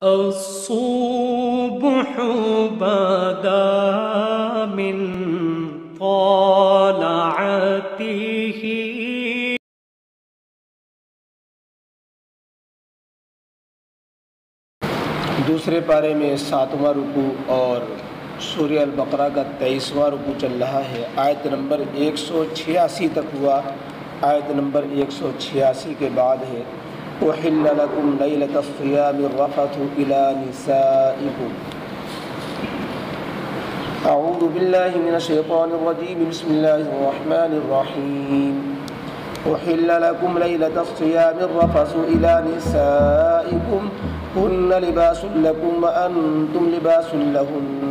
الصبح بدا من طلعته. دوسرے پارے میں 7واں رکوع اور سورہ البقرہ کا 23واں رکوع چل رہا ہے۔ آیت نمبر 186 تک ہوا۔ آیت نمبر 186 کے بعد ہے احل لکم لیلۃ الصیام الرفث الی نسائکم۔ اعوذ باللہ من الشیطان الرجیم، بسم اللہ الرحمن الرحیم۔ احل لکم لیلۃ الصیام الرفث الی نسائکم هن لباس لكم وأنتم لباس لهن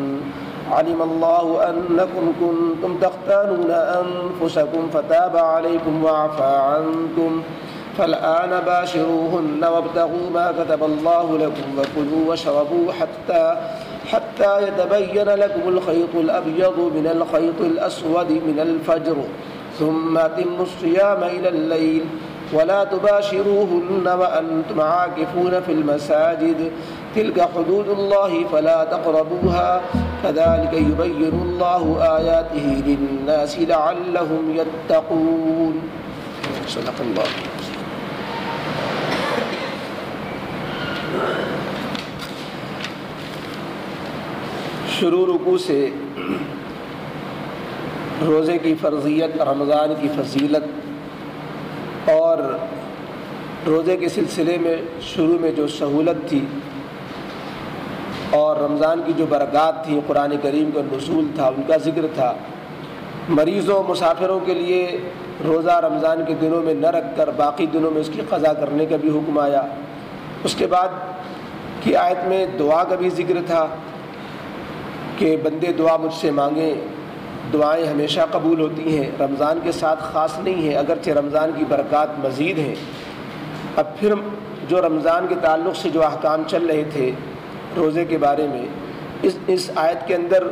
علم الله أنكم كنتم تختانون أنفسكم فتاب عليكم وعفى عنكم فالآن باشروهن وابتغوا ما كتب الله لكم وكلوا واشربوا حتى يتبين لكم الخيط الأبيض من الخيط الأسود من الفجر ثم أتموا الصيام إلى الليل ولا تباشروهن وأنتم عاكفون في المساجد تلك حدود الله فلا تقربوها كذلك يبين الله آياته للناس لعلهم يتقون۔ صدق اللہ۔ شروع رکوع سے روزے کی فرضیت، رمضان کی فضیلت اور روزے کے سلسلے میں شروع میں جو سہولت تھی اور رمضان کی جو برکات تھی، قرآن کریم کا نزول تھا، ان کا ذکر تھا۔ مریضوں مسافروں کے لیے روزہ رمضان کے دنوں میں نہ رکھ کر باقی دنوں میں اس کی قضا کرنے کا بھی حکم آیا۔ اس کے بعد کی آیت میں دعا کا بھی ذکر تھا کہ بندے دعا مجھ سے مانگیں، دعائیں ہمیشہ قبول ہوتی ہیں، رمضان کے ساتھ خاص نہیں ہے، اگرچہ رمضان کی برکات مزید ہیں۔ اب پھر جو رمضان کے تعلق سے جو احکام چل رہے تھے روزے کے بارے میں، اس آیت کے اندر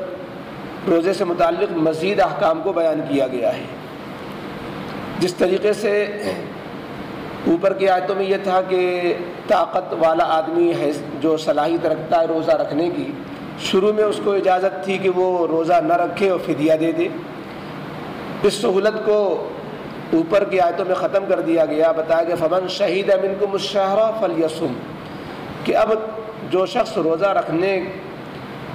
روزے سے متعلق مزید احکام کو بیان کیا گیا ہے۔ جس طریقے سے اوپر کی آیتوں میں یہ تھا کہ طاقت والا آدمی ہے جو صلاحیت رکھتا ہے روزہ رکھنے کی، شروع میں اس کو اجازت تھی کہ وہ روزہ نہ رکھے اور فدیہ دے دے۔ اس سہولت کو اوپر کی آیتوں میں ختم کر دیا گیا، بتایا کہ فمن شہید منکم الشہر فلیصم، کہ اب جو شخص روزہ رکھنے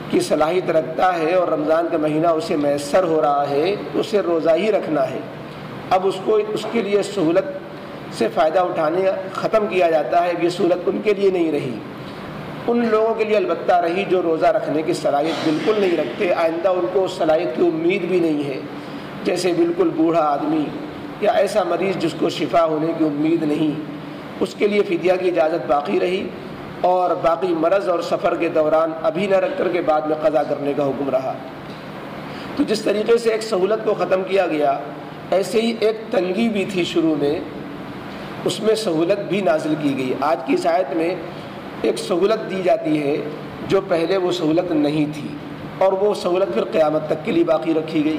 کی صلاحیت رکھتا ہے اور رمضان کا مہینہ اسے میسر ہو رہا ہے تو اسے روزہ ہی رکھنا ہے۔ اب اس کے لیے سہولت سے فائدہ اٹھانے ختم کیا جاتا ہے، یہ سہولت ان کے لیے نہیں رہی، ان لوگوں کے لیے البتہ رہی جو روزہ رکھنے کی صلاحیت بالکل نہیں رکھتے، آئندہ ان کو صلاحیت کی امید بھی نہیں ہے، جیسے بالکل بوڑھا آدمی یا ایسا مریض جس کو شفا ہونے کی امید نہیں، اس کے لیے فدیہ کی اجازت باقی رہی، اور باقی مرض اور سفر کے دوران ابھی نہ رکھ کر کے بعد میں قضا کرنے کا حکم رہا۔ تو جس طریقے سے ایک سہولت کو ختم کیا گیا، ایسے ہی ایک تنگی بھی تھی شروع میں، اس میں سہولت بھی نازل کی گئی۔ آج کی اس آیت میں ایک سہولت دی جاتی ہے جو پہلے وہ سہولت نہیں تھی، اور وہ سہولت پھر قیامت تک کے لیے باقی رکھی گئی۔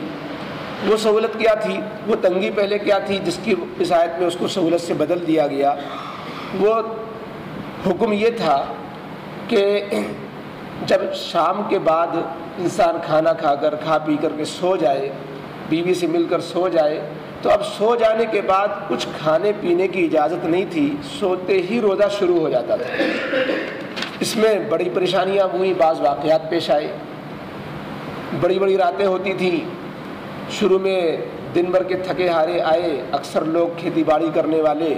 وہ سہولت کیا تھی، وہ تنگی پہلے کیا تھی جس کی اس آیت میں اس کو سہولت سے بدل دیا گیا؟ وہ حکم یہ تھا کہ جب شام کے بعد انسان کھانا کھا پی کر کے سو جائے، بیوی سے مل کر سو جائے، تو اب سو جانے کے بعد کچھ کھانے پینے کی اجازت نہیں تھی، سوتے ہی روزہ شروع ہو جاتا تھا۔ اس میں بڑی پریشانیاں ہوئی، بعض واقعات پیش آئے، بڑی بڑی راتیں ہوتی تھیں۔ شروع میں دن بھر کے تھکے ہارے آئے، اکثر لوگ کھیتی باڑی کرنے والے،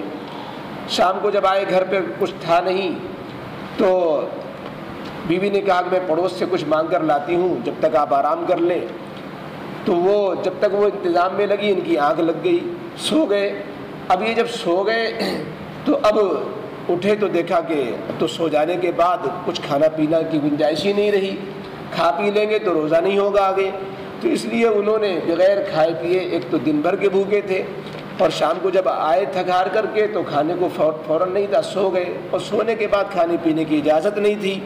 شام کو جب آئے گھر پہ کچھ تھا نہیں، تو بیوی نے کہا کہ میں پڑوس سے کچھ مانگ کر لاتی ہوں جب تک آپ آرام کر لیں۔ تو وہ جب تک وہ انتظام میں لگی، ان کی آنکھ لگ گئی، سو گئے۔ اب یہ جب سو گئے تو اب اٹھے تو دیکھا کہ اب تو سو جانے کے بعد کچھ کھانا پینا کی گنجائش ہی نہیں رہی، کھا پی لیں گے تو روزہ نہیں ہوگا آگے۔ تو اس لیے انہوں نے بغیر کھائے پیے، ایک تو دن بھر کے بھوکے تھے، اور شام کو جب آئے تھک ہار کر کے تو کھانے کو فوراً نہیں تھا، سو گئے، اور سونے کے بعد کھانے پینے کی اجازت نہیں تھی،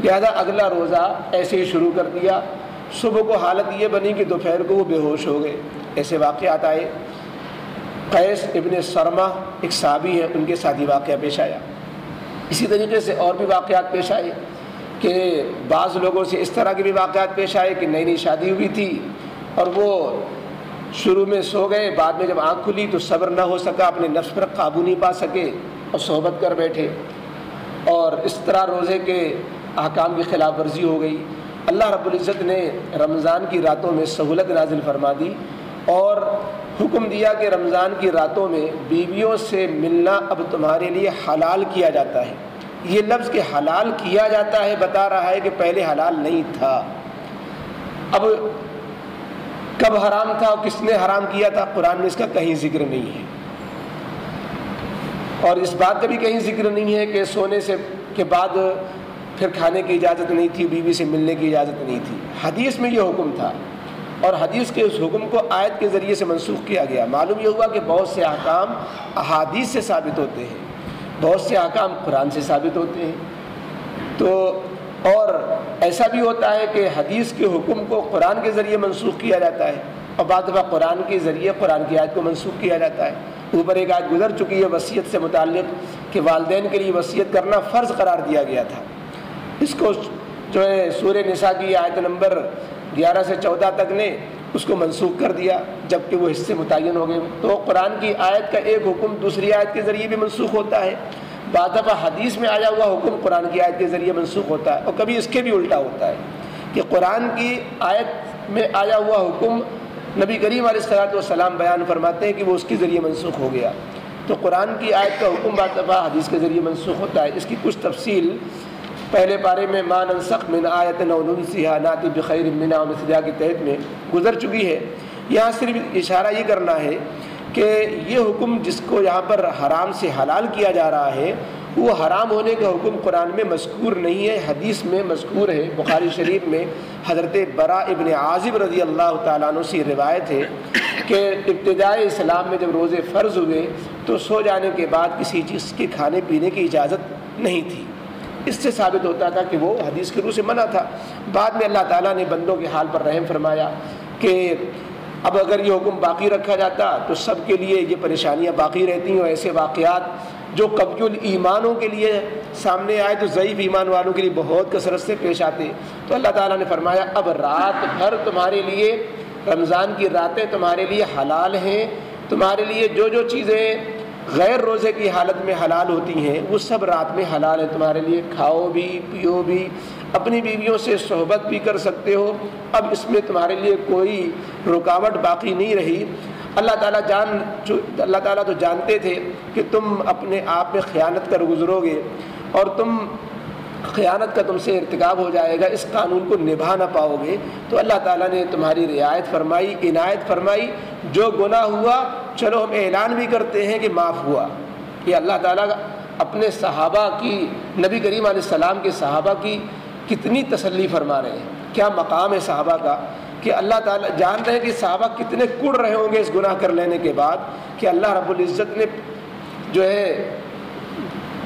لہذا اگلا روزہ ایسے ہی شروع کر دیا۔ صبح کو حالت یہ بنی کہ دوپہر کو وہ بے ہوش ہو گئے۔ ایسے واقعات آئے۔ قیس ابن سرمہ ایک صحابی ہے، ان کے ساتھ یہ واقعہ پیش آیا۔ اسی طریقے سے اور بھی واقعات پیش آئے کہ بعض لوگوں سے اس طرح کے بھی واقعات پیش آئے کہ نئی نئی شادی ہوئی تھی اور وہ شروع میں سو گئے، بعد میں جب آنکھ کھلی تو صبر نہ ہو سکا، اپنے نفس پر قابو نہیں پا سکے اور صحبت کر بیٹھے، اور اس طرح روزے کے احکام کی خلاف ورزی ہو گئی۔ اللہ رب العزت نے رمضان کی راتوں میں سہولت نازل فرما دی اور حکم دیا کہ رمضان کی راتوں میں بیویوں سے ملنا اب تمہارے لیے حلال کیا جاتا ہے۔ یہ لفظ کہ حلال کیا جاتا ہے بتا رہا ہے کہ پہلے حلال نہیں تھا۔ اب کب حرام تھا اور کس نے حرام کیا تھا، قرآن میں اس کا کہیں ذکر نہیں ہے، اور اس بات کا بھی کہیں ذکر نہیں ہے کہ سونے سے کے بعد پھر کھانے کی اجازت نہیں تھی، بیوی سے ملنے کی اجازت نہیں تھی۔ حدیث میں یہ حکم تھا اور حدیث کے اس حکم کو آیت کے ذریعے سے منسوخ کیا گیا۔ معلوم یہ ہوا کہ بہت سے احکام احادیث سے ثابت ہوتے ہیں، بہت سے احکام قرآن سے ثابت ہوتے ہیں۔ تو اور ایسا بھی ہوتا ہے کہ حدیث کے حکم کو قرآن کے ذریعے منسوخ کیا جاتا ہے اور بعض دفعہ قرآن کے ذریعے قرآن کی آیت کو منسوخ کیا جاتا ہے۔ اوپر ایک آیت گزر چکی ہے وصیت سے متعلق کہ والدین کے لیے وصیت کرنا فرض قرار دیا گیا تھا، اس کو جو ہے سورہ نساء کی آیت نمبر 11 سے 14 تک نے اس کو منسوخ کر دیا جبکہ وہ حصے متعین ہو گئے۔ تو قرآن کی آیت کا ایک حکم دوسری آیت کے ذریعے بھی منسوخ ہوتا ہے، بعض دفعہ حدیث میں آیا ہوا حکم قرآن کی آیت کے ذریعے منسوخ ہوتا ہے، اور کبھی اس کے بھی الٹا ہوتا ہے کہ قرآن کی آیت میں آیا ہوا حکم نبی کریم علیہ الصلوۃ والسلام بیان فرماتے ہیں کہ وہ اس کے ذریعے منسوخ ہو گیا۔ تو قرآن کی آیت کا حکم بعض دفعہ حدیث کے ذریعے منسوخ ہوتا ہے۔ اس کی کچھ تفصیل پہلے پارے میں ما ننسخ من آیۃ او ننسها ناتی بخیر منها او مثلها کے تحت میں گزر چکی ہے۔ یہاں صرف اشارہ یہ کرنا ہے کہ یہ حکم جس کو یہاں پر حرام سے حلال کیا جا رہا ہے وہ حرام ہونے کا حکم قرآن میں مذکور نہیں ہے، حدیث میں مذکور ہے۔ بخاری شریف میں حضرت براء ابن عازب رضی اللہ تعالیٰ عنہ سے روایت ہے کہ ابتدائی اسلام میں جب روزے فرض ہوئے تو سو جانے کے بعد کسی چیز کے کھانے پینے کی اجازت نہیں تھی۔ اس سے ثابت ہوتا تھا کہ وہ حدیث کے روح سے منع تھا۔ بعد میں اللہ تعالیٰ نے بندوں کے حال پر رحم فرمایا کہ اب اگر یہ حکم باقی رکھا جاتا تو سب کے لیے یہ پریشانیاں باقی رہتی ہیں، اور ایسے واقعات جو قوی الایمانوں کے لیے سامنے آئے تو ضعیف ایمان والوں کے لیے بہت کثرت سے پیش آتے۔ تو اللہ تعالیٰ نے فرمایا اب رات بھر تمہارے لیے، رمضان کی راتیں تمہارے لیے حلال ہیں، تمہارے لیے جو جو چیزیں غیر روزے کی حالت میں حلال ہوتی ہیں وہ سب رات میں حلال ہے تمہارے لیے، کھاؤ بھی پیو بھی، اپنی بیویوں سے صحبت بھی کر سکتے ہو۔ اب اس میں تمہارے لیے کوئی رکاوٹ باقی نہیں رہی۔ اللہ تعالیٰ تو جانتے تھے کہ تم اپنے آپ میں خیانت کر گزرو گے اور خیانت کا تم سے ارتکاب ہو جائے گا، اس قانون کو نبھا نہ پاؤ گے، تو اللہ تعالیٰ نے تمہاری رعایت فرمائی، عنایت فرمائی۔ جو گناہ ہوا چلو ہم اعلان بھی کرتے ہیں کہ معاف ہوا۔ یہ اللہ تعالیٰ اپنے صحابہ کی، نبی کریم علیہ السلام کے صحابہ کی کتنی تسلی فرما رہے ہیں، کیا مقام ہے صحابہ کا کہ اللہ تعالیٰ جان رہے ہیں کہ صحابہ کتنے کڑ رہے ہوں گے اس گناہ کر لینے کے بعد کہ اللہ رب العزت نے جو ہے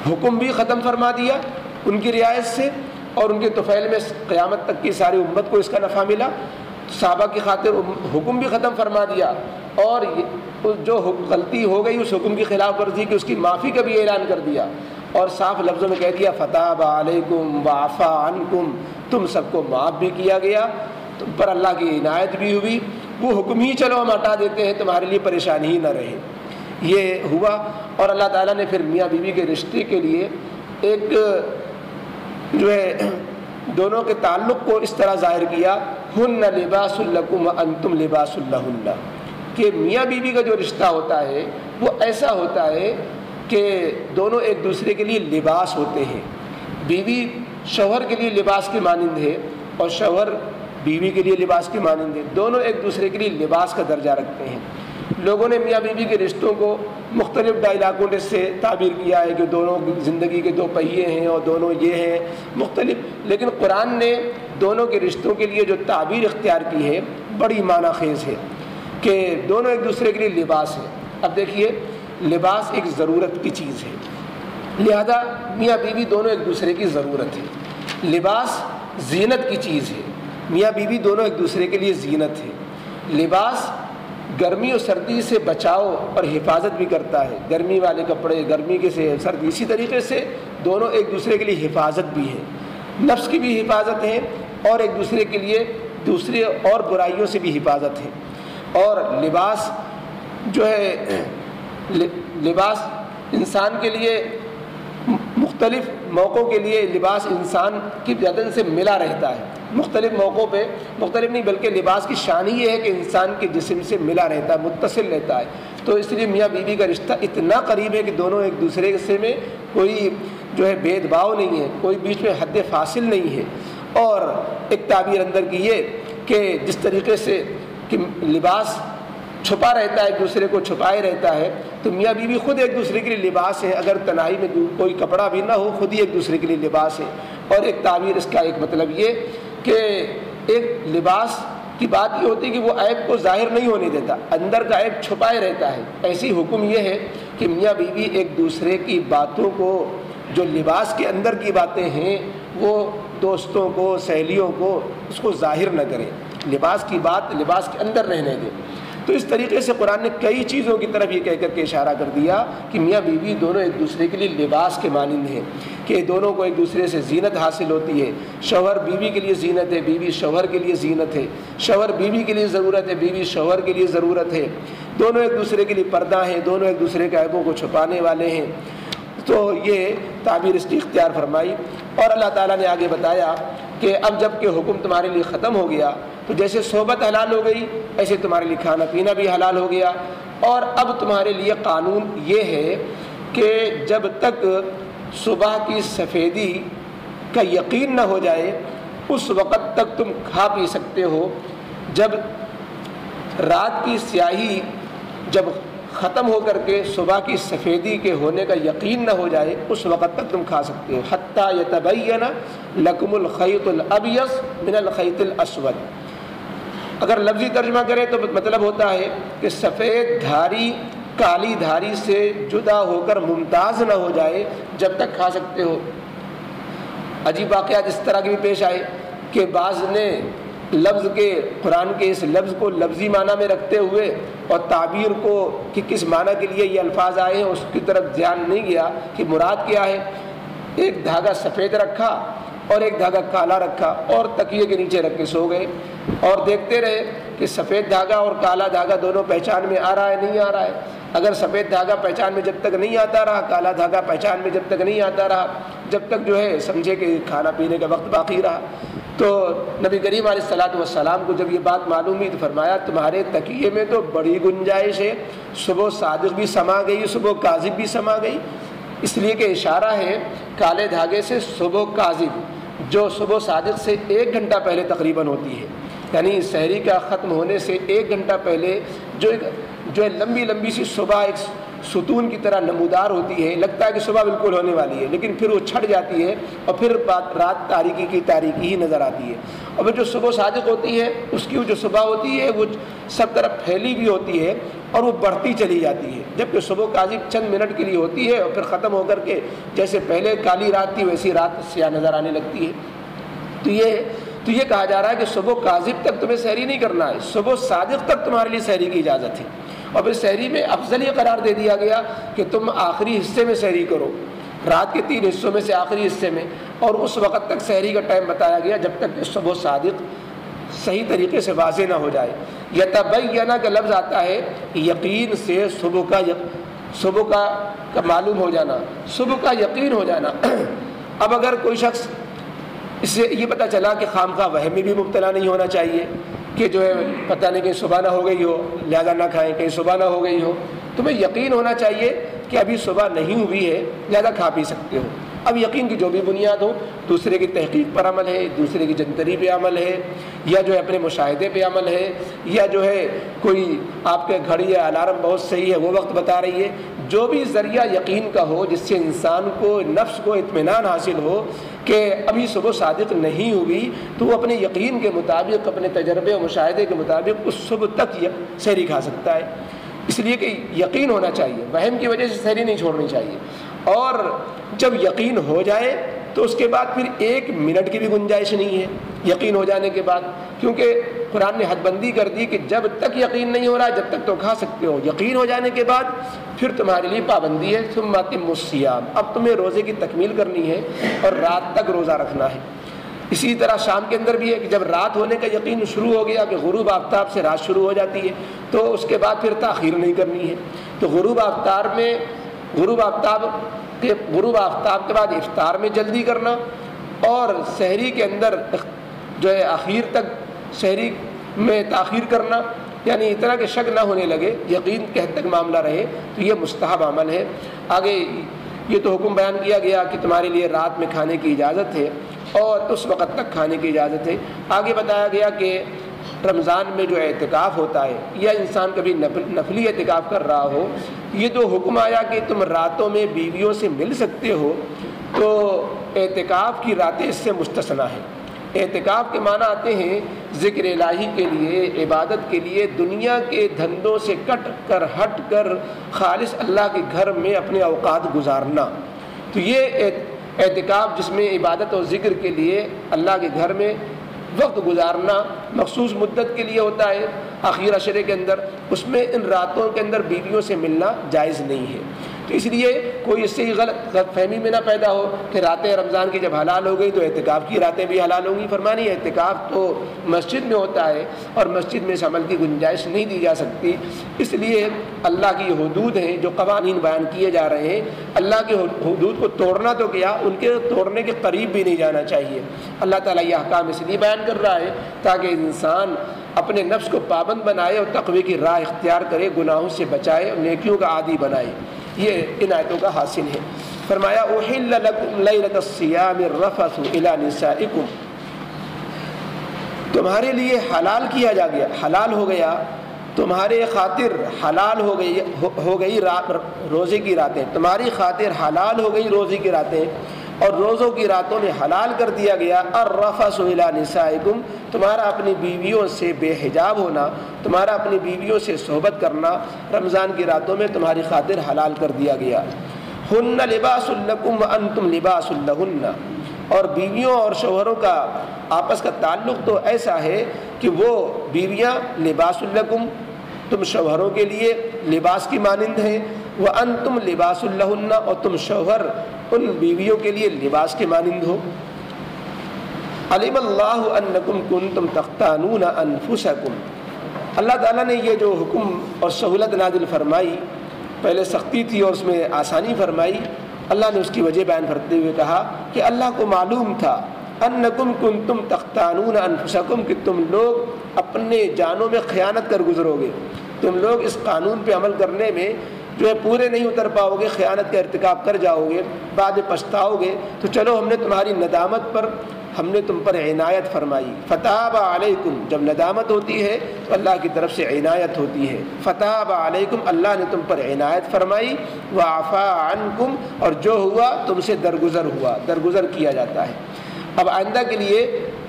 حکم بھی ختم فرما دیا ان کی رعایت سے، اور ان کے طفیل میں قیامت تک کی ساری امت کو اس کا نفع ملا۔ صحابہ کی خاطر حکم بھی ختم فرما دیا، اور جو غلطی ہو گئی اس حکم کی خلاف ورزی کی اس کی معافی کا بھی اعلان کر دیا، اور صاف لفظوں میں کہہ دیا فتاب علیکم وعفا عنکم، تم سب کو معاف بھی کیا گیا، تم پر اللہ کی عنایت بھی ہوئی، وہ حکم ہی چلو ہم ہٹا دیتے ہیں تمہارے لیے پریشانی ہی نہ رہے۔ یہ ہوا، اور اللہ تعالیٰ نے پھر میاں بیوی کے رشتے کے لیے ایک جو ہے دونوں کے تعلق کو اس طرح ظاہر کیا، ہن لباس لکم وانتم لباس لہن، کہ میاں بیوی کا جو رشتہ ہوتا ہے وہ ایسا ہوتا ہے کہ دونوں ایک دوسرے کے لیے لباس ہوتے ہیں۔ بیوی شوہر کے لیے لباس کے مانند ہے اور شوہر بیوی کے لیے لباس کے مانند ہے، دونوں ایک دوسرے کے لیے لباس کا درجہ رکھتے ہیں۔ لوگوں نے میاں بیوی کے رشتوں کو مختلف ڈائلاگوں سے تعبیر کیا ہے کہ دونوں زندگی کے دو پہیے ہیں اور دونوں یہ ہیں مختلف، لیکن قرآن نے دونوں کے رشتوں کے لیے جو تعبیر اختیار کی ہے بڑی معنی خیز ہے کہ دونوں ایک دوسرے کے لیے لباس ہے۔ اب دیکھیے لباس ایک ضرورت کی چیز ہے، لہذا میاں بیوی دونوں ایک دوسرے کی ضرورت ہے۔ لباس زینت کی چیز ہے، میاں بیوی دونوں ایک دوسرے کے لیے زینت ہے۔ لباس گرمی اور سردی سے بچاؤ اور حفاظت بھی کرتا ہے، گرمی والے کپڑے گرمی کے سے سردی، اسی طریقے سے دونوں ایک دوسرے کے لیے حفاظت بھی ہے، نفس کی بھی حفاظت ہے اور ایک دوسرے کے لیے دوسرے اور برائیوں سے بھی حفاظت ہے۔ اور لباس جو ہے، لباس انسان کے لیے مختلف موقعوں کے لیے لباس انسان کی بدن سے ملا رہتا ہے، مختلف موقعوں پہ، مختلف نہیں بلکہ لباس کی شان ہی یہ ہے کہ انسان کے جسم سے ملا رہتا ہے، متصل رہتا ہے۔ تو اس لیے میاں بیوی کا رشتہ اتنا قریب ہے کہ دونوں ایک دوسرے سے میں کوئی جو ہے بھید بھاؤ نہیں ہے، کوئی بیچ میں حد فاصل نہیں ہے۔ اور ایک تعبیر اندر کی یہ کہ جس طریقے سے کہ لباس چھپا رہتا ہے، ایک دوسرے کو چھپائے رہتا ہے، تو میاں بیوی خود ایک دوسرے کے لیے لباس ہے، اگر تنہائی میں کوئی کپڑا بھی نہ ہو خود ہی ایک دوسرے کے لیے لباس ہے۔ اور ایک تعبیر اس کا ایک مطلب یہ کہ ایک لباس کی بات یہ ہوتی ہے کہ وہ عیب کو ظاہر نہیں ہونے دیتا، اندر کا عیب چھپائے رہتا ہے۔ ایسی حکم یہ ہے کہ میاں بیوی ایک دوسرے کی باتوں کو، جو لباس کے اندر کی باتیں ہیں، وہ دوستوں کو، سہیلیوں کو اس کو ظاہر نہ کریں، لباس کی بات لباس کے اندر رہنے دیں۔ تو اس طریقے سے قرآن نے کئی چیزوں کی طرف یہ کہہ کر کے اشارہ کر دیا کہ میاں بیوی دونوں ایک دوسرے کے لیے لباس کے مانند ہیں، کہ دونوں کو ایک دوسرے سے زینت حاصل ہوتی ہے۔ شوہر بیوی کے لیے زینت ہے، بیوی شوہر کے لیے زینت ہے، شوہر بیوی کے لیے ضرورت ہے، بیوی شوہر کے لیے ضرورت ہے، دونوں ایک دوسرے کے لیے پردہ ہیں، دونوں ایک دوسرے کے عیبوں کو چھپانے والے ہیں۔ تو یہ تعبیر اس کی اختیار فرمائی۔ اور اللہ تعالیٰ نے آگے بتایا کہ اب جب کہ حکم تمہارے لیے ختم ہو گیا تو جیسے صحبت حلال ہو گئی ایسے تمہارے لیے کھانا پینا بھی حلال ہو گیا، اور اب تمہارے لیے قانون یہ ہے کہ جب تک صبح کی سفیدی کا یقین نہ ہو جائے اس وقت تک تم کھا پی سکتے ہو، جب رات کی سیاہی جب ختم ہو کر کے صبح کی سفیدی کے ہونے کا یقین نہ ہو جائے اس وقت تک تم کھا سکتے ہو، حتیٰ یتبین لکم الخیط الابیض من الخیط الاسود۔ اگر لفظی ترجمہ کریں تو مطلب ہوتا ہے کہ سفید دھاری کالی دھاری سے جدا ہو کر ممتاز نہ ہو جائے جب تک کھا سکتے ہو۔ عجیب واقعات اس طرح کے بھی پیش آئے کہ بعض نے لفظ کے قرآن کے اس لفظ کو لفظی معنی میں رکھتے ہوئے اور تعبیر کو کہ کس معنی کے لیے یہ الفاظ آئے ہیں اس کی طرف دھیان نہیں گیا کہ مراد کیا ہے۔ ایک دھاگا سفید رکھا اور ایک دھاگا کالا رکھا اور تکیے کے نیچے رکھ کے سو گئے اور دیکھتے رہے کہ سفید دھاگا اور کالا دھاگا دونوں پہچان میں آ رہا ہے نہیں آ رہا ہے۔ اگر سفید دھاگا پہچان میں جب تک نہیں آتا رہا، کالا دھاگا پہچان میں جب تک نہیں آتا رہا، جب تک جو ہے سمجھے کہ کھانا پینے کا وقت باقی رہا، تو نبی کریم علیہ الصلوۃ والسلام کو جب یہ بات معلوم ہوئی تو فرمایا تمہارے تکیے میں تو بڑی گنجائش ہے، صبح صادق بھی سما گئی، صبح کاذب بھی سما گئی، اس لیے کہ اشارہ ہے کالے دھاگے سے صبح کاذب جو صبح صادق سے 1 گھنٹہ پہلے تقریباً ہوتی ہے، یعنی سحری کا ختم ہونے سے 1 گھنٹہ پہلے جو لمبی لمبی سی صبح ایک ستون کی طرح نمودار ہوتی ہے، لگتا ہے کہ صبح بالکل ہونے والی ہے لیکن پھر وہ چھٹ جاتی ہے اور پھر رات تاریکی کی تاریکی ہی نظر آتی ہے۔ اور جو صبح صادق ہوتی ہے اس کی جو صبح ہوتی ہے وہ سب طرف پھیلی بھی ہوتی ہے اور وہ بڑھتی چلی جاتی ہے، جبکہ صبح کاذب چند منٹ کے لیے ہوتی ہے اور پھر ختم ہو کر کے جیسے پہلے کالی رات تھی ویسی رات سیاہ نظر آنے لگتی ہے۔ تو یہ کہا جا رہا ہے کہ صبح کاذب تک تمہیں سحری نہیں کرنا ہے، صبح صادق تک تمہارے لیے سحری کی اجازت ہے۔ اور پھر سحری میں افضل یہ قرار دے دیا گیا کہ تم آخری حصے میں سحری کرو، رات کے 3 حصوں میں سے آخری حصے میں، اور اس وقت تک سحری کا ٹائم بتایا گیا جب تک کہ صبح صادق صحیح طریقے سے واضح نہ ہو جائے۔ یتبین کا لفظ آتا ہے یقین سے صبح کا معلوم ہو جانا، صبح کا یقین ہو جانا۔ اب اگر کوئی شخص اس سے یہ پتہ چلا کہ خامخواہ وہم میں بھی مبتلا نہیں ہونا چاہیے کہ جو ہے پتہ نہیں کہیں صبح نہ ہو گئی ہو لہذا نہ کھائیں، کہیں صبح نہ ہو گئی ہو، تمہیں یقین ہونا چاہیے کہ ابھی صبح نہیں ہوئی ہے لہذا کھا پی سکتے ہو۔ اب یقین کی جو بھی بنیاد ہو، دوسرے کی تحقیق پر عمل ہے، دوسرے کی جنتری پہ عمل ہے، یا جو ہے اپنے مشاہدے پہ عمل ہے، یا جو ہے کوئی آپ کے گھڑی یا الارم بہت صحیح ہے وہ وقت بتا رہی ہے، جو بھی ذریعہ یقین کا ہو جس سے انسان کو نفس کو اطمینان حاصل ہو کہ ابھی صبح صادق نہیں ہوئی، تو وہ اپنے یقین کے مطابق اپنے تجربے و مشاہدے کے مطابق اس صبح تک سحری کھا سکتا ہے۔ اس لیے کہ یقین ہونا چاہیے، وہم کی وجہ سے سحری نہیں چھوڑنی چاہیے، اور جب یقین ہو جائے تو اس کے بعد پھر 1 منٹ کی بھی گنجائش نہیں ہے یقین ہو جانے کے بعد، کیونکہ قرآن نے حد بندی کر دی کہ جب تک یقین نہیں ہو رہا جب تک تو کھا سکتے ہو، یقین ہو جانے کے بعد پھر تمہارے لیے پابندی ہے ثم اتموا الصیام، اب تمہیں روزے کی تکمیل کرنی ہے اور رات تک روزہ رکھنا ہے۔ اسی طرح شام کے اندر بھی ہے کہ جب رات ہونے کا یقین شروع ہو گیا کہ غروب آفتاب سے رات شروع ہو جاتی ہے تو اس کے بعد پھر تاخیر نہیں کرنی ہے، تو غروب آفتاب کے بعد افطار میں جلدی کرنا اور سحری کے اندر جو ہے آخر تک سحری میں تاخیر کرنا، یعنی اتنا کہ شک نہ ہونے لگے، یقین کے حد تک معاملہ رہے، تو یہ مستحب عمل ہے۔ آگے یہ تو حکم بیان کیا گیا کہ تمہارے لیے رات میں کھانے کی اجازت ہے اور اس وقت تک کھانے کی اجازت ہے۔ آگے بتایا گیا کہ رمضان میں جو اعتکاف ہوتا ہے یا انسان کبھی نفلی اعتکاف کر رہا ہو، یہ جو حکم آیا کہ تم راتوں میں بیویوں سے مل سکتے ہو، تو اعتکاف کی راتیں اس سے مستثنا ہیں۔ اعتکاف کے معنی آتے ہیں ذکر الہی کے لیے، عبادت کے لیے، دنیا کے دھندوں سے ہٹ کر خالص اللہ کے گھر میں اپنے اوقات گزارنا، تو یہ اعتکاف جس میں عبادت اور ذکر کے لیے اللہ کے گھر میں وقت گزارنا مخصوص مدت کے لیے ہوتا ہے آخر عشرے کے اندر، اس میں ان راتوں کے اندر بیویوں سے ملنا جائز نہیں ہے۔ تو اس لیے کوئی اس سے ہی غلط فہمی میں نہ پیدا ہو کہ راتیں رمضان کی جب حلال ہو گئی تو اعتکاف کی راتیں بھی حلال ہوں گی۔ فرمانی اعتکاف تو مسجد میں ہوتا ہے اور مسجد میں اس عمل کی گنجائش نہیں دی جا سکتی، اس لیے اللہ کی حدود ہیں جو قوانین بیان کیے جا رہے ہیں، اللہ کے حدود کو توڑنا تو کیا، ان کے توڑنے کے قریب بھی نہیں جانا چاہیے۔ اللہ تعالیٰ یہ احکام اس لیے بیان کر رہا ہے تاکہ انسان اپنے نفس کو پابند بنائے اور تقوی کی راہ اختیار کرے، گناہوں سے بچائے اور نیکیوں کا عادی بنائے، یہ ان آیتوں کا حاصل ہے۔ فرمایا احل لکم لیلۃ الصیام الرفث الی نسائکم، تمہارے لیے حلال کیا جا گیا، حلال ہو گیا تمہارے خاطر، حلال ہو گئی روزے کی راتیں، تمہاری خاطر حلال ہو گئی روزے کی راتیں، اور روزوں کی راتوں میں حلال کر دیا گیا الرفث الی نسائکم، تمہارا اپنی بیویوں سے بے حجاب ہونا، تمہارا اپنی بیویوں سے صحبت کرنا رمضان کی راتوں میں تمہاری خاطر حلال کر دیا گیا۔ ہن لباس لکم وانتم لباس لہن، اور بیویوں اور شوہروں کا آپس کا تعلق تو ایسا ہے کہ وہ بیویاں لباس لکم، تم شوہروں کے لیے لباس کی مانند ہیں، وانتم لباس لہن، اور تم شوہر ان بیویوں کے لیے لباس کے مانند ہو۔ علم اللہ انکم کنتم تختانون انفسکم، اللہ تعالیٰ نے یہ جو حکم اور سہولت نازل فرمائی، پہلے سختی تھی اور اس میں آسانی فرمائی، اللہ نے اس کی وجہ بیان کرتے ہوئے کہا کہ اللہ کو معلوم تھا انکم کنتم تختانون انفسکم، کہ تم لوگ اپنے جانوں میں خیانت کر گزرو گے، تم لوگ اس قانون پہ عمل کرنے میں جو ہے پورے نہیں اتر پاؤ گے، خیانت کا ارتکاب کر جاؤ گے، بعد میں پچھتاؤ گے، تو چلو ہم نے تمہاری ندامت پر ہم نے تم پر عنایت فرمائی۔ فتاب علیکم، جب ندامت ہوتی ہے تو اللہ کی طرف سے عنایت ہوتی ہے، فتاب علیکم، اللہ نے تم پر عنایت فرمائی، وعفا عنکم، اور جو ہوا تم سے درگزر ہوا، درگزر کیا جاتا ہے۔ اب آئندہ کے لیے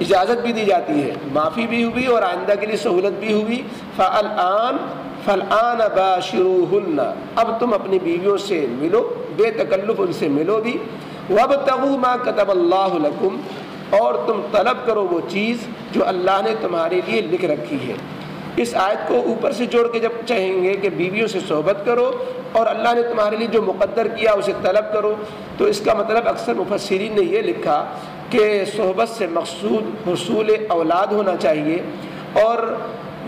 اجازت بھی دی جاتی ہے، معافی بھی ہوئی اور آئندہ کے لیے سہولت بھی ہوئی۔ فالآن باشروہن، اب تم اپنی بیویوں سے ملو، بے تکلف ان سے ملو بھی، وابتغوا ما کتب اللہ لکم، اور تم طلب کرو وہ چیز جو اللہ نے تمہارے لیے لکھ رکھی ہے۔ اس آیت کو اوپر سے جوڑ کے جب چاہیں گے کہ بیویوں سے صحبت کرو اور اللہ نے تمہارے لیے جو مقدر کیا اسے طلب کرو، تو اس کا مطلب اکثر مفسرین نے یہ لکھا کہ صحبت سے مقصود حصول اولاد ہونا چاہیے، اور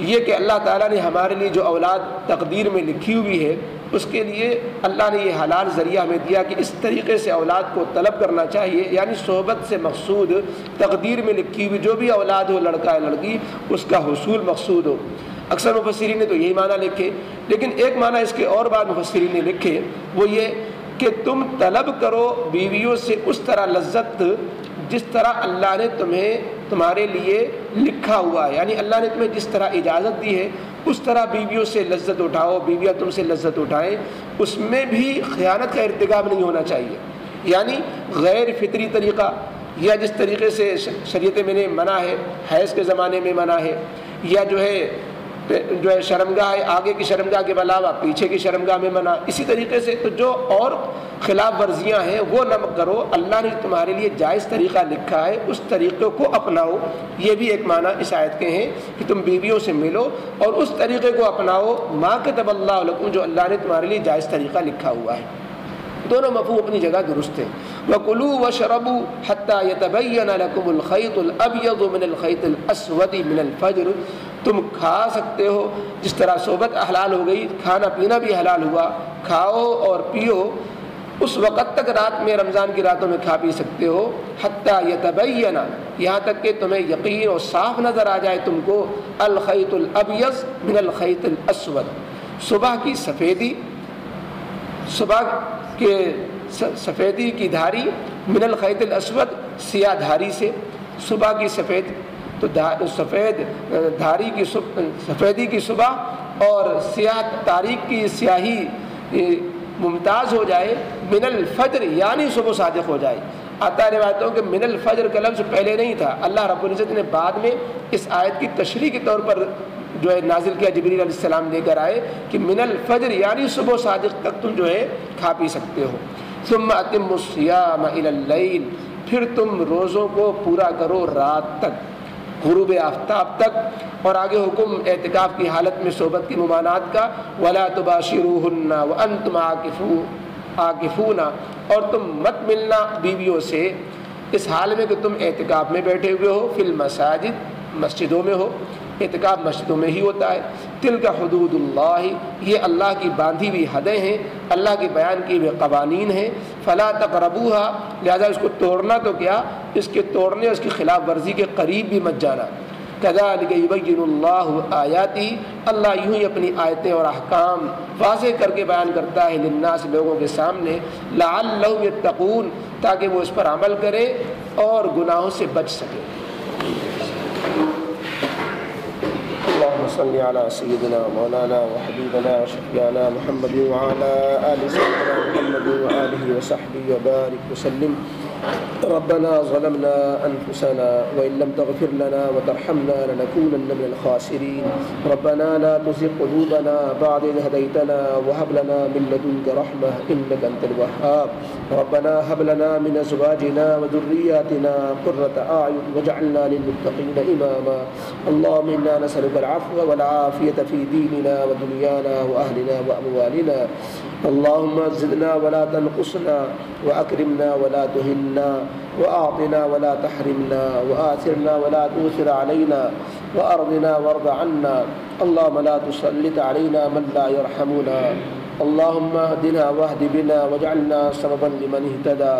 یہ کہ اللہ تعالیٰ نے ہمارے لیے جو اولاد تقدیر میں لکھی ہوئی ہے اس کے لیے اللہ نے یہ حلال ذریعہ ہمیں دیا کہ اس طریقے سے اولاد کو طلب کرنا چاہیے، یعنی صحبت سے مقصود تقدیر میں لکھی ہوئی جو بھی اولاد ہو، لڑکا ہے لڑکی، اس کا حصول مقصود ہو۔ اکثر مفسرین نے تو یہی معنی لکھے، لیکن ایک معنی اس کے اور بعد مفسرین نے لکھے، وہ یہ کہ تم طلب کرو بیویوں سے اس طرح لذت جس طرح اللہ نے تمہارے لیے لکھا ہوا ہے، یعنی اللہ نے تمہیں جس طرح اجازت دی ہے اس طرح بیویوں سے لذت اٹھاؤ، بیویاں تم سے لذت اٹھائیں، اس میں بھی خیانت کا ارتکاب نہیں ہونا چاہیے، یعنی غیر فطری طریقہ یا جس طریقے سے شریعت میں نے منع ہے، حیض کے زمانے میں منع ہے، یا جو ہے جو ہے شرمگاہ آگے کی شرمگاہ کے علاوہ پیچھے کی شرمگاہ میں منع. اسی طریقے سے تو جو اور خلاف ورزیاں ہیں وہ نہ کرو. اللہ نے تمہارے لیے جائز طریقہ لکھا ہے اس طریقے کو اپناؤ. یہ بھی ایک معنی اس آیت کے ہیں کہ تم بیویوں سے ملو اور اس طریقے کو اپناؤ ما کتب اللہ لکم، جو اللہ نے تمہارے لیے جائز طریقہ لکھا ہوا ہے. دونوں مفہوم اپنی جگہ درست ہیں. وَكُلُوا وَاشْرَبُوا حَتَّى يَتَبَيَّنَ لَكُمُ الْخَيْطُ الْأَبْيَضُ مِنَ الْخَيْطِ الْأَسْوَدِ مِنَ الْفَجْرِ. تم کھا سکتے ہو جس طرح صحبت حلال ہو گئی، کھانا پینا بھی حلال ہوا. کھاؤ اور پیو اس وقت تک رات میں، رمضان کی راتوں میں کھا پی سکتے ہو. حَتَّى يَتَبَيَّنَ، یہاں تک کہ تمہیں یقین اور صاف نظر آ جائے تم کو، الخیط الابیض من الخیط الاسود، صبح کی سفیدی، صبح کے سفیدی کی دھاری، من الخیط الاسود سیاہ دھاری سے. صبح کی سفید تو سفید دھاری کی سفیدی کی صبح اور سیاہ تاریک کی سیاہی ممتاز ہو جائے. من الفجر یعنی صبح صادق ہو جائے. آتا ہے روایتوں کہ من الفجر کا لفظ پہلے نہیں تھا، اللہ رب العزت نے بعد میں اس آیت کی تشریح کے طور پر جو ہے نازل کیا، جبریل علیہ السلام لے کر آئے کہ من الفجر یعنی صبح صادق تک تم جو ہے کھا پی سکتے ہو. ثم اتموا الصیام الی اللیل، پھر تم روزوں کو پورا کرو رات تک، غروب آفتاب تک. اور آگے حکم اعتکاف کی حالت میں صحبت کی ممانعت کا، ولا تباشروہن وانتم عاکفون، اور تم مت ملنا بیویوں سے اس حال میں کہ تم اعتکاف میں بیٹھے ہوئے ہو. فی المساجد، مسجدوں میں ہو. اعتکاف مسجدوں میں ہی ہوتا ہے. تلک حدود اللہ، یہ اللہ کی باندھی ہوئی حدیں ہیں، اللہ کے بیان کیے ہوئے قوانین ہیں. فلا تقربوها، لہذا اس کو توڑنا تو کیا، اس کے توڑنے، اس کی خلاف ورزی کے قریب بھی مت جانا. کذالک یبین اللہ آیاتہ، اللہ یوں ہی اپنی آیتیں اور احکام واضح کر کے بیان کرتا ہے للناس، لوگوں کے سامنے. لعلہم یتقون، تاکہ وہ اس پر عمل کریں اور گناہوں سے بچ سکیں. اللهم صل على سيدنا مولانا وحبيبنا وشفيعنا محمد وعلى آل سيدنا محمد وآله وصحبه وبارك وسلم. ربنا ظلمنا أنفسنا وإن لم تغفر لنا وترحمنا لنكونن من الخاسرين. ربنا لا تزغ قلوبنا بعد إذ هديتنا وهب لنا من لدنك رحمة إنك أنت الوهاب. ربنا هب لنا من أزواجنا وذرياتنا قرة أعين واجعلنا للمتقين إماما. اللهم إنا نسألك العفو والعافية في ديننا ودنيانا وأهلنا وأموالنا. اللهم زدنا ولا تنقصنا وأكرمنا ولا تهنا وأعطنا ولا تحرمنا وآثرنا ولا تؤثر علينا وأرضنا وارض عنا. اللهم لا تسلط علينا من لا يرحمنا. اللهم اهدنا واهد بنا واجعلنا سببا لمن اهتدى.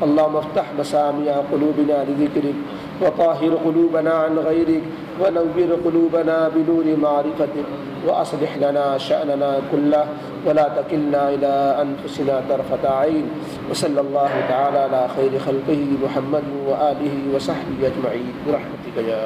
اللهم افتح مسامع قلوبنا لذكرك وطهر قلوبنا عن غيرك ونور قلوبنا بنور معرفتك وأصلح لنا شأننا كله ولا تكلنا إلى أنفسنا طرفة عين. وصلى الله تعالى على خير خلقه محمد وآله وصحبه أجمعين برحمتك يا